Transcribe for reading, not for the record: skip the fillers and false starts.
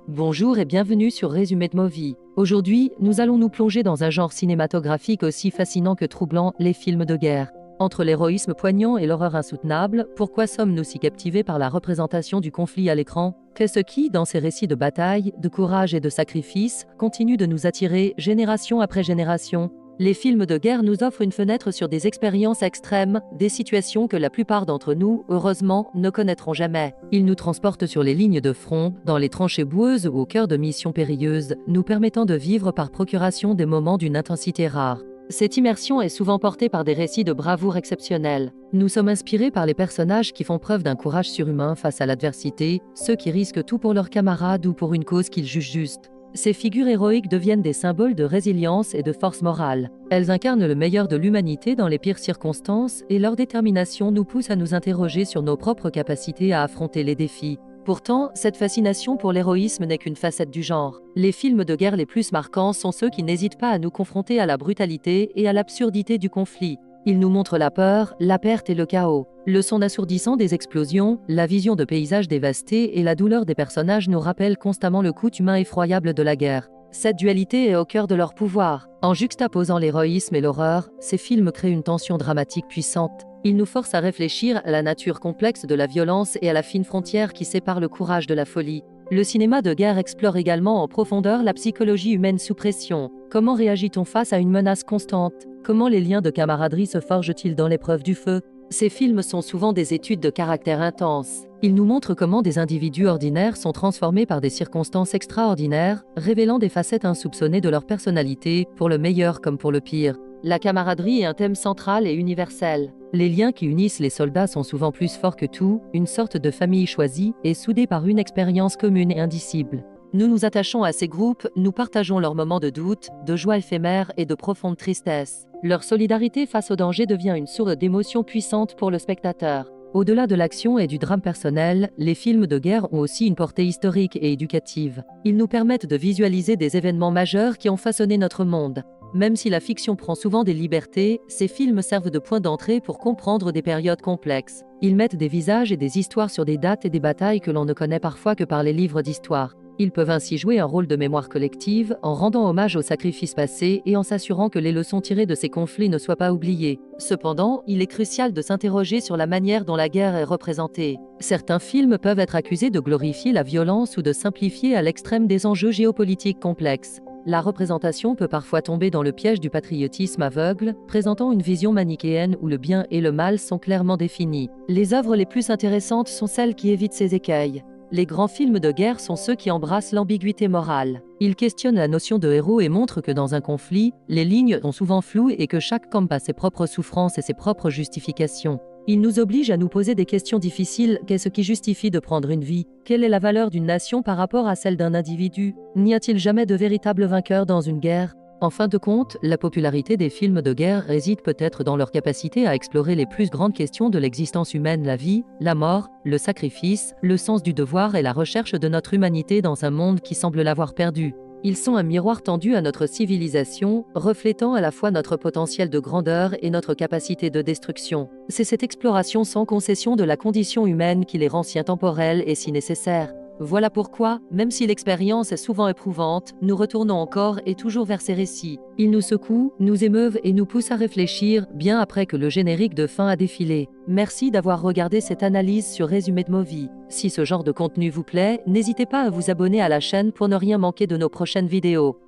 Bonjour et bienvenue sur Résumé de Movie. Aujourd'hui, nous allons nous plonger dans un genre cinématographique aussi fascinant que troublant, les films de guerre. Entre l'héroïsme poignant et l'horreur insoutenable, pourquoi sommes-nous si captivés par la représentation du conflit à l'écran? Qu'est-ce qui, dans ces récits de bataille, de courage et de sacrifice, continue de nous attirer génération après génération? Les films de guerre nous offrent une fenêtre sur des expériences extrêmes, des situations que la plupart d'entre nous, heureusement, ne connaîtront jamais. Ils nous transportent sur les lignes de front, dans les tranchées boueuses ou au cœur de missions périlleuses, nous permettant de vivre par procuration des moments d'une intensité rare. Cette immersion est souvent portée par des récits de bravoure exceptionnels. Nous sommes inspirés par les personnages qui font preuve d'un courage surhumain face à l'adversité, ceux qui risquent tout pour leurs camarades ou pour une cause qu'ils jugent juste. Ces figures héroïques deviennent des symboles de résilience et de force morale. Elles incarnent le meilleur de l'humanité dans les pires circonstances et leur détermination nous pousse à nous interroger sur nos propres capacités à affronter les défis. Pourtant, cette fascination pour l'héroïsme n'est qu'une facette du genre. Les films de guerre les plus marquants sont ceux qui n'hésitent pas à nous confronter à la brutalité et à l'absurdité du conflit. Ils nous montrent la peur, la perte et le chaos. Le son assourdissant des explosions, la vision de paysages dévastés et la douleur des personnages nous rappellent constamment le coût humain effroyable de la guerre. Cette dualité est au cœur de leur pouvoir. En juxtaposant l'héroïsme et l'horreur, ces films créent une tension dramatique puissante. Ils nous forcent à réfléchir à la nature complexe de la violence et à la fine frontière qui sépare le courage de la folie. Le cinéma de guerre explore également en profondeur la psychologie humaine sous pression. Comment réagit-on face à une menace constante? Comment les liens de camaraderie se forgent-ils dans l'épreuve du feu? Ces films sont souvent des études de caractère intense. Ils nous montrent comment des individus ordinaires sont transformés par des circonstances extraordinaires, révélant des facettes insoupçonnées de leur personnalité, pour le meilleur comme pour le pire. La camaraderie est un thème central et universel. Les liens qui unissent les soldats sont souvent plus forts que tout, une sorte de famille choisie et soudée par une expérience commune et indicible. Nous nous attachons à ces groupes, nous partageons leurs moments de doute, de joie éphémère et de profonde tristesse. Leur solidarité face au danger devient une source d'émotion puissante pour le spectateur. Au-delà de l'action et du drame personnel, les films de guerre ont aussi une portée historique et éducative. Ils nous permettent de visualiser des événements majeurs qui ont façonné notre monde. Même si la fiction prend souvent des libertés, ces films servent de point d'entrée pour comprendre des périodes complexes. Ils mettent des visages et des histoires sur des dates et des batailles que l'on ne connaît parfois que par les livres d'histoire. Ils peuvent ainsi jouer un rôle de mémoire collective en rendant hommage aux sacrifices passés et en s'assurant que les leçons tirées de ces conflits ne soient pas oubliées. Cependant, il est crucial de s'interroger sur la manière dont la guerre est représentée. Certains films peuvent être accusés de glorifier la violence ou de simplifier à l'extrême des enjeux géopolitiques complexes. La représentation peut parfois tomber dans le piège du patriotisme aveugle, présentant une vision manichéenne où le bien et le mal sont clairement définis. Les œuvres les plus intéressantes sont celles qui évitent ces écueils. Les grands films de guerre sont ceux qui embrassent l'ambiguïté morale. Ils questionnent la notion de héros et montrent que dans un conflit, les lignes sont souvent floues et que chaque camp a ses propres souffrances et ses propres justifications. Ils nous obligent à nous poser des questions difficiles. Qu'est-ce qui justifie de prendre une vie? Quelle est la valeur d'une nation par rapport à celle d'un individu? N'y a-t-il jamais de véritable vainqueur dans une guerre? En fin de compte, la popularité des films de guerre réside peut-être dans leur capacité à explorer les plus grandes questions de l'existence humaine, la vie, la mort, le sacrifice, le sens du devoir et la recherche de notre humanité dans un monde qui semble l'avoir perdue. Ils sont un miroir tendu à notre civilisation, reflétant à la fois notre potentiel de grandeur et notre capacité de destruction. C'est cette exploration sans concession de la condition humaine qui les rend si intemporelle et si nécessaire. Voilà pourquoi, même si l'expérience est souvent éprouvante, nous retournons encore et toujours vers ces récits. Ils nous secouent, nous émeuvent et nous poussent à réfléchir, bien après que le générique de fin a défilé. Merci d'avoir regardé cette analyse sur Résumé de Movie. Si ce genre de contenu vous plaît, n'hésitez pas à vous abonner à la chaîne pour ne rien manquer de nos prochaines vidéos.